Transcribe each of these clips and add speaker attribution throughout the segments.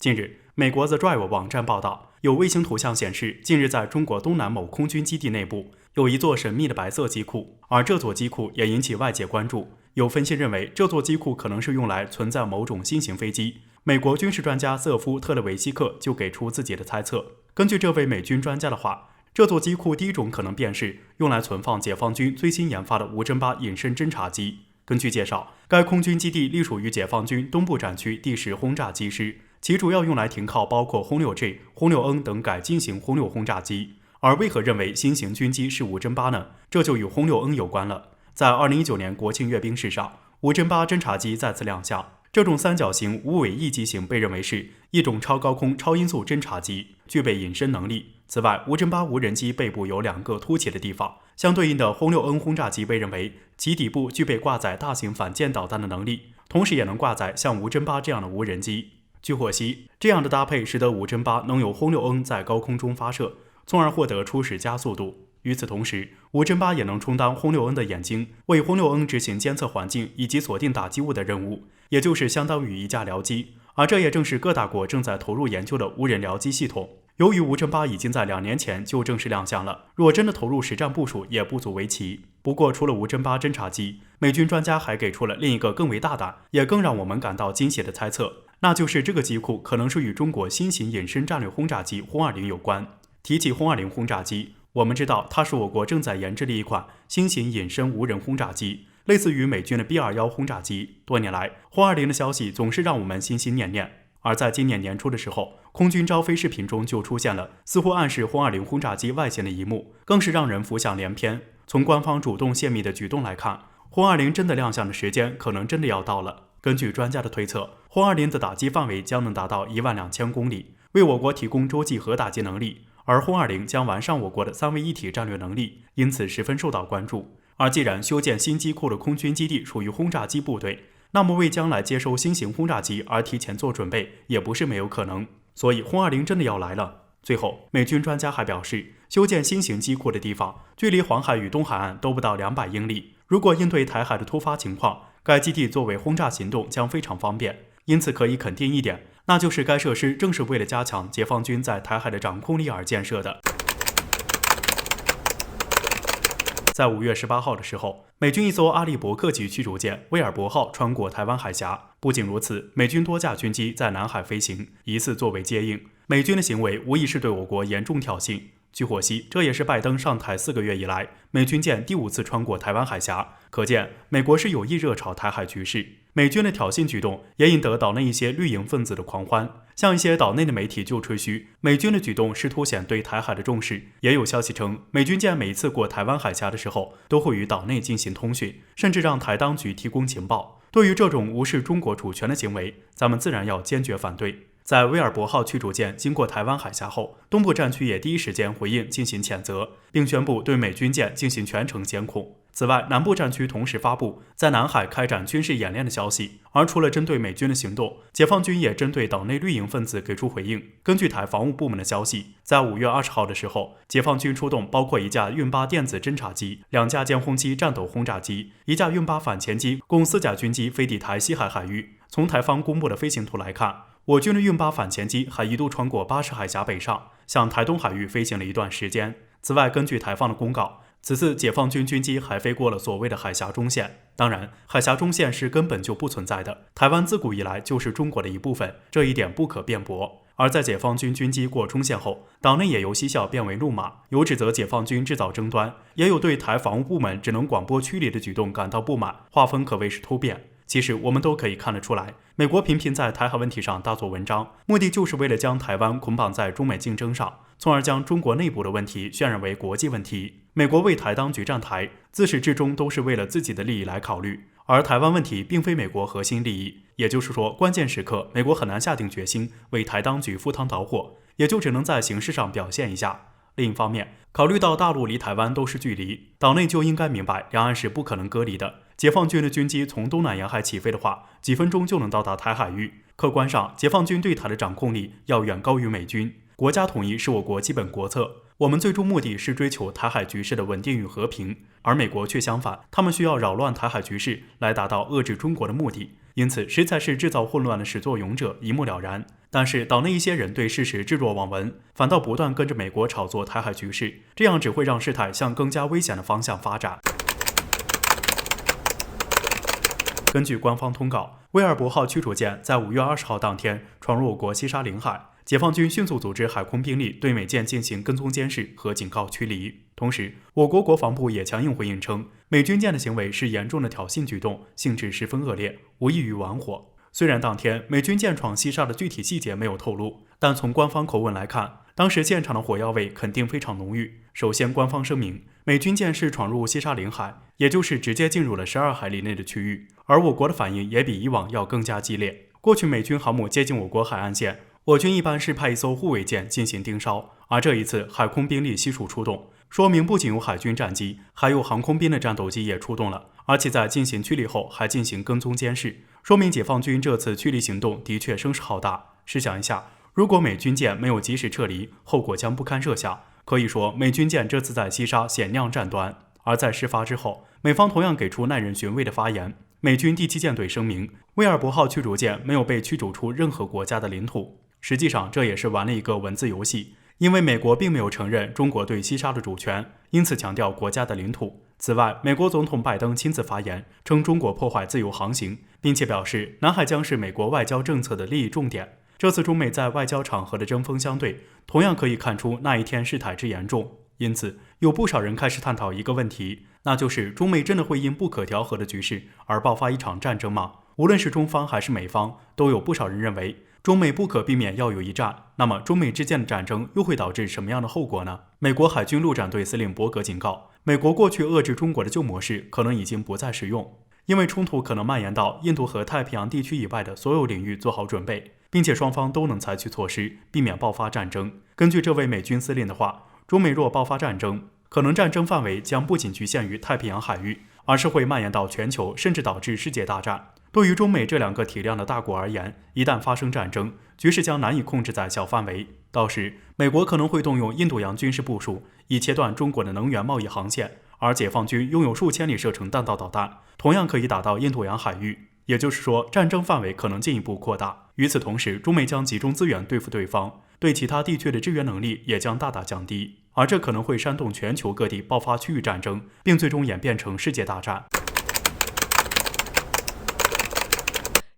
Speaker 1: 近日，美国 The Drive 网站报道，有卫星图像显示，近日在中国东南某空军基地内部有一座神秘的白色机库，而这座机库也引起外界关注。有分析认为，这座机库可能是用来存在某种新型飞机。美国军事专家瑟夫·特勒维西克就给出自己的猜测。根据这位美军专家的话，这座机库第一种可能便是用来存放解放军最新研发的无侦八隐身侦察机。根据介绍，该空军基地隶属于解放军东部战区第10轰炸机师，其主要用来停靠包括轰六 G、轰六 N 等改进型轰六轰炸机。而为何认为新型军机是无侦八呢？这就与轰六 N 有关了。在2019年国庆阅兵式上，无侦八侦察机再次亮相。这种三角形无尾翼机型被认为是一种超高空超音速侦察机，具备隐身能力。此外，无侦八无人机背部有2个凸起的地方，相对应的轰六 N 轰炸机被认为其底部具备挂载大型反舰导弹的能力，同时也能挂载像无侦八这样的无人机。据获悉，这样的搭配使得无侦八能有轰六 N 在高空中发射，从而获得初始加速度。与此同时，无侦八也能充当轰六 N 的眼睛，为轰六 N 执行监测环境以及锁定打击物的任务，也就是相当于一架僚机。而这也正是各大国正在投入研究的无人僚机系统。由于无侦八已经在2年前就正式亮相了，若真的投入实战部署也不足为奇。不过，除了无侦八侦察机，美军专家还给出了另一个更为大胆，也更让我们感到惊喜的猜测，那就是这个机库可能是与中国新型隐身战略轰炸机轰20有关。提起轰20轰炸机，我们知道它是我国正在研制的一款新型隐身无人轰炸机，类似于美军的 B-21轰炸机。多年来，轰20的消息总是让我们心心念念。而在今年年初的时候，空军招飞视频中就出现了似乎暗示轰20轰炸机外形的一幕，更是让人浮想联翩。从官方主动泄密的举动来看，轰20真的亮相的时间可能真的要到了。根据专家的推测，轰20的打击范围将能达到12000公里，为我国提供洲际核打击能力。而轰20将完善我国的3位一体战略能力，因此十分受到关注。而既然修建新机库的空军基地属于轰炸机部队，那么为将来接收新型轰炸机而提前做准备也不是没有可能。所以轰20真的要来了。最后，美军专家还表示，修建新型机库的地方距离黄海与东海岸都不到200英里，如果应对台海的突发情况，该基地作为轰炸行动将非常方便。因此可以肯定一点，那就是该设施正是为了加强解放军在台海的掌控力而建设的。在5月18号的时候，美军一艘阿利伯克级驱逐舰威尔伯号穿过台湾海峡。不仅如此，美军多架军机在南海飞行，疑似作为接应。美军的行为无疑是对我国严重挑衅。据获悉，这也是拜登上台4个月以来，美军舰第5次穿过台湾海峡，可见美国是有意热炒台海局势。美军的挑衅举动也引得岛内一些绿营分子的狂欢，像一些岛内的媒体就吹嘘美军的举动是凸显对台海的重视。也有消息称，美军舰每一次过台湾海峡的时候，都会与岛内进行通讯，甚至让台当局提供情报。对于这种无视中国主权的行为，咱们自然要坚决反对。在威尔伯号驱逐舰经过台湾海峡后，东部战区也第一时间回应进行谴责，并宣布对美军舰进行全程监控。此外，南部战区同时发布在南海开展军事演练的消息。而除了针对美军的行动，解放军也针对岛内绿营分子给出回应。根据台防务部门的消息，在5月20号的时候，解放军出动包括1架运8电子侦察机、2架歼轰机战斗轰炸机、1架运8反潜机，共4架军机飞抵台西海海域。从台方公布的飞行图来看，我军的运8反潜机还一度穿过巴士海峡北上，向台东海域飞行了一段时间。此外，根据台方的公告，此次解放军军机还飞过了所谓的海峡中线。当然，海峡中线是根本就不存在的，台湾自古以来就是中国的一部分，这一点不可辩驳。而在解放军军机过中线后，岛内也由嬉笑变为怒骂，有指责解放军制造争端，也有对台防务部门只能广播驱离的举动感到不满，画风可谓是突变。其实我们都可以看得出来，美国频频在台海问题上大做文章，目的就是为了将台湾捆绑在中美竞争上，从而将中国内部的问题渲染为国际问题。美国为台当局站台，自始至终都是为了自己的利益来考虑，而台湾问题并非美国核心利益。也就是说，关键时刻美国很难下定决心为台当局赴汤蹈火，也就只能在形式上表现一下。另一方面，考虑到大陆离台湾都是距离，岛内就应该明白两岸是不可能割离的。解放军的军机从东南沿海起飞的话，几分钟就能到达台海域。客观上，解放军对台的掌控力要远高于美军。国家统一是我国基本国策，我们最终目的是追求台海局势的稳定与和平，而美国却相反，他们需要扰乱台海局势来达到遏制中国的目的。因此实在是制造混乱的始作俑者一目了然。但是岛内一些人对事实置若罔闻，反倒不断跟着美国炒作台海局势，这样只会让事态向更加危险的方向发展。根据官方通告，威尔伯号驱逐舰在5月20号当天闯入我国西沙领海，解放军迅速组织海空兵力对美舰进行跟踪监视和警告驱离。同时，我国国防部也强硬回应称，美军舰的行为是严重的挑衅举动，性质十分恶劣，无异于玩火。虽然当天美军舰闯西沙的具体细节没有透露，但从官方口吻来看，当时现场的火药味肯定非常浓郁。首先，官方声明，美军舰是闯入西沙领海，也就是直接进入了12海里内的区域，而我国的反应也比以往要更加激烈。过去美军航母接近我国海岸线，我军一般是派一艘护卫舰进行盯梢，而这一次海空兵力悉数出动，说明不仅有海军战机，还有航空兵的战斗机也出动了，而且在进行驱离后还进行跟踪监视，说明解放军这次驱离行动的确声势浩大。试想一下，如果美军舰没有及时撤离，后果将不堪设想。可以说，美军舰这次在西沙险酿战端。而在事发之后，美方同样给出耐人寻味的发言。美军第7舰队声明，威尔伯号驱逐舰没有被驱逐出任何国家的领土。实际上，这也是玩了一个文字游戏，因为美国并没有承认中国对西沙的主权，因此强调国家的领土。此外，美国总统拜登亲自发言，称中国破坏自由航行，并且表示南海将是美国外交政策的利益重点。这次中美在外交场合的针锋相对，同样可以看出那一天事态之严重。因此，有不少人开始探讨一个问题，那就是中美真的会因不可调和的局势而爆发一场战争吗？无论是中方还是美方，都有不少人认为中美不可避免要有一战。那么中美之间的战争又会导致什么样的后果呢？美国海军陆战队司令伯格警告，美国过去遏制中国的旧模式可能已经不再适用，因为冲突可能蔓延到印度和太平洋地区以外的所有领域做好准备，并且双方都能采取措施避免爆发战争。根据这位美军司令的话，中美若爆发战争，可能战争范围将不仅局限于太平洋海域，而是会蔓延到全球，甚至导致世界大战。对于中美这两个体量的大国而言，一旦发生战争，局势将难以控制在小范围。到时，美国可能会动用印度洋军事部署，以切断中国的能源贸易航线，而解放军拥有数千里射程弹道导弹，同样可以打到印度洋海域。也就是说，战争范围可能进一步扩大。与此同时，中美将集中资源对付对方，对其他地区的支援能力也将大大降低，而这可能会煽动全球各地爆发区域战争，并最终演变成世界大战。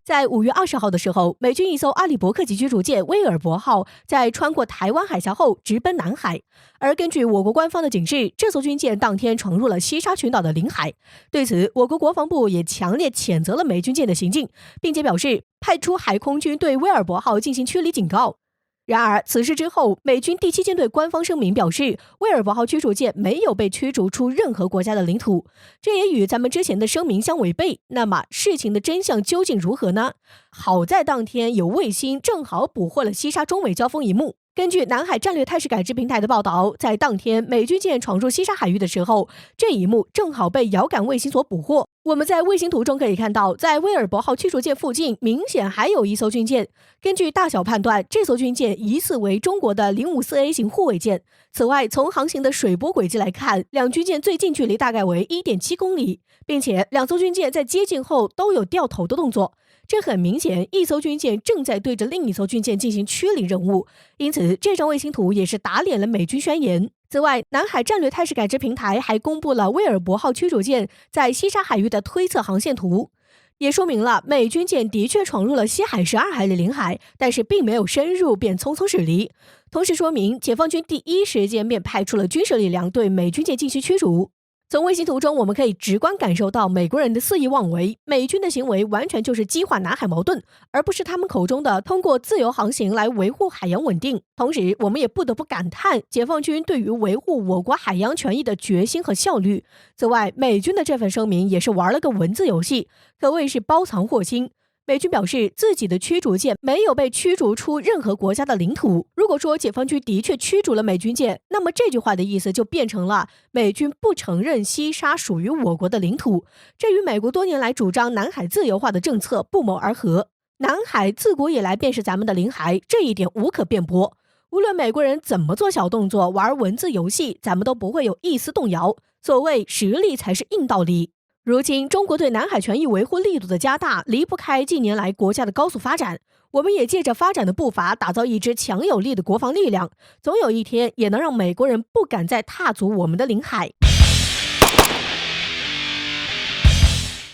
Speaker 2: 在5月20号的时候，美军一艘阿利伯克级驱逐舰威尔伯号在穿过台湾海峡后直奔南海，而根据我国官方的警示，这艘军舰当天闯入了西沙群岛的领海。对此，我国国防部也强烈谴责了美军舰的行径，并且表示派出海空军对威尔伯号进行驱离警告。然而，此事之后，美军第7舰队官方声明表示，威尔伯号驱逐舰没有被驱逐出任何国家的领土，这也与咱们之前的声明相违背。那么，事情的真相究竟如何呢？好在当天有卫星正好捕获了西沙中美交锋一幕。根据南海战略态势感知平台的报道，在当天美军舰闯入西沙海域的时候，这一幕正好被遥感卫星所捕获。我们在卫星图中可以看到，在威尔伯号驱逐舰附近明显还有一艘军舰，根据大小判断，这艘军舰疑似为中国的054A 型护卫舰。此外，从航行的水波轨迹来看，两军舰最近距离大概为1.7公里，并且两艘军舰在接近后都有掉头的动作。这很明显，一艘军舰正在对着另一艘军舰进行驱离任务，因此这张卫星图也是打脸了美军宣言。此外，南海战略态势感知平台还公布了威尔伯号驱逐舰在西沙海域的推测航线图，也说明了美军舰的确闯入了西海12海里领海，但是并没有深入便匆匆驶离，同时说明解放军第一时间便派出了军事力量对美军舰进行驱逐。从卫星图中，我们可以直观感受到美国人的肆意妄为，美军的行为完全就是激化南海矛盾，而不是他们口中的通过自由航行来维护海洋稳定。同时，我们也不得不感叹解放军对于维护我国海洋权益的决心和效率。此外，美军的这份声明也是玩了个文字游戏，可谓是包藏祸心。美军表示自己的驱逐舰没有被驱逐出任何国家的领土。如果说解放军的确驱逐了美军舰，那么这句话的意思就变成了美军不承认西沙属于我国的领土，这与美国多年来主张南海自由化的政策不谋而合。南海自古以来便是咱们的领海，这一点无可辩驳。无论美国人怎么做小动作，玩文字游戏，咱们都不会有一丝动摇。所谓实力才是硬道理。如今，中国对南海权益维护力度的加大，离不开近年来国家的高速发展。我们也借着发展的步伐，打造一支强有力的国防力量，总有一天也能让美国人不敢再踏足我们的领海。